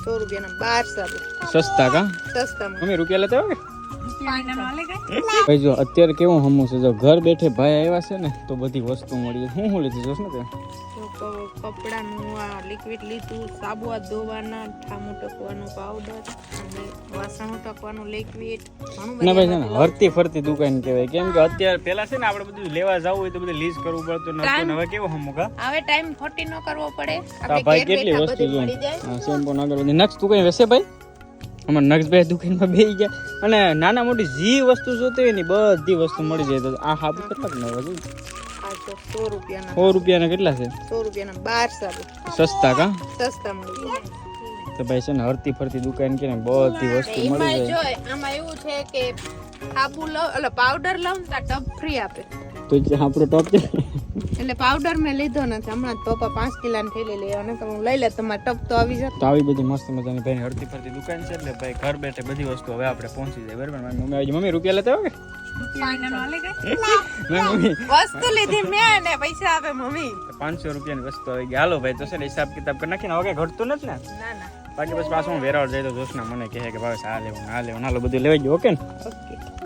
100 રૂપિયાના 12 સાબુ સસ્તા કા સસ્તા મમ્મી રૂપિયા લેતા હોય કે ભાઈ જો અત્યારે કેવું હમું છે જો ઘર બેઠે ભાઈ આવ્યા છે ને તો બધી વસ્તુ મળી જાય. હું લીધું જોશ ને કે કપડાનું આ લિક્વિડ લીધું, સાબુ હાથ ધોવાના, ઠામું ટકવાનું પાવડર અને વાસણો ટકવાનું લિક્વિડ. ના ભાઈ છે ને હરતી ફરતી દુકાન કહેવાય, કેમ કે અત્યારે પેલા છે ને આપણે બધું લેવા જવું હોય તો બધું લીઝ કરવું પડતું નતું. હવે કેવું હમું કા હવે ટાઈમ ખોટી ન કરવો પડે. ભાઈ કેટલી વસ્તુ જોઈએ. શેમ્પુ નાગર બધી નક્ષ તું કઈ વેસે ભાઈ અમાર નક્ષભાઈ દુકાનમાં બેસી ગયા અને નાના મોટી જી વસ્તુ જોતી હોય ને બધી વસ્તુ મળી જાય. તો આ હાબુ કેટલાક ના હોય? 100 રૂપિયાના 100 રૂપિયાના કેટલા છે? 100 રૂપિયાના 12 સાબુ સસ્તા કા સસ્તા મળી જાય. તો ભાઈ છે ને હરતી ફરતી દુકાન કે ને બધી વસ્તુ મળી એમાં જાય. જો આમાં એવું છે કે સાબુ લો એટલે પાવડર લો ને તો ટબ ફ્રી આપે. તો જે આપણો ટોપ છે એટલે પાવડર મેં લીધો નથી હમણાં જ પપ્પા 5 કિલોની થેલી લઈ અને તો હું લઈ લે તમારા ટબ તો આવી જતો. તો આવી બધી મસ્ત મજાની ભાઈ હરતી ફરતી દુકાન છે એટલે ભાઈ ઘર બેઠે બધી વસ્તુ હવે આપણે પહોંચી જાય. બરાબર મારી મમ્મી આવી. મમ્મી રૂપિયા લેતા હોય કે મમ્મી વસ્તુ લીધી મેં ને પૈસા આપે મમ્મી. 500 રૂપિયાની વસ્તુ આવી ગઈ. હાલો ભાઈ તો છે ને હિસાબ કિતાબ કરી નાખીને હવે કઈ ઘટતું નથી ને. ના ના બાકી બસ પાછું હું વેરાવળ જાય તો જોશના મને કહે કે ભાઈ આ લેવું ના લેવું હાલો બધું લેવાઈ ગયું. ઓકે ને ઓકે.